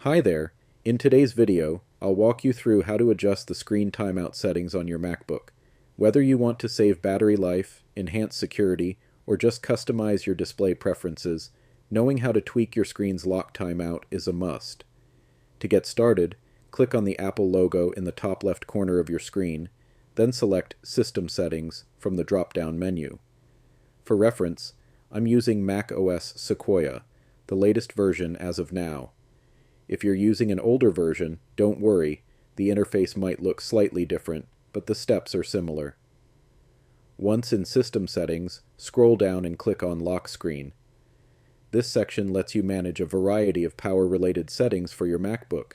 Hi there. In today's video, I'll walk you through how to adjust the screen timeout settings on your MacBook. Whether you want to save battery life, enhance security, or just customize your display preferences, knowing how to tweak your screen's lock timeout is a must. To get started, click on the Apple logo in the top left corner of your screen, then select System Settings from the drop-down menu. For reference, I'm using Mac OS Sequoia, the latest version as of now. If you're using an older version, don't worry, the interface might look slightly different, but the steps are similar. Once in System Settings, scroll down and click on Lock Screen. This section lets you manage a variety of power-related settings for your MacBook.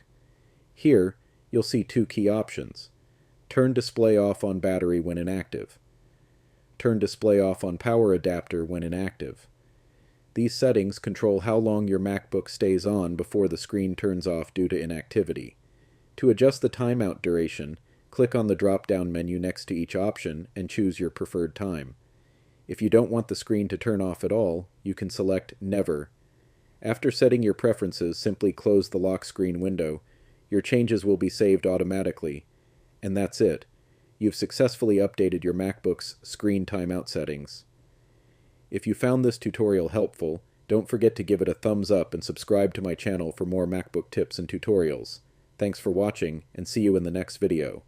Here, you'll see two key options. Turn display off on battery when inactive. Turn display off on power adapter when inactive. These settings control how long your MacBook stays on before the screen turns off due to inactivity. To adjust the timeout duration, click on the drop-down menu next to each option and choose your preferred time. If you don't want the screen to turn off at all, you can select Never. After setting your preferences, simply close the lock screen window. Your changes will be saved automatically. And that's it. You've successfully updated your MacBook's screen timeout settings. If you found this tutorial helpful, don't forget to give it a thumbs up and subscribe to my channel for more MacBook tips and tutorials. Thanks for watching, and see you in the next video.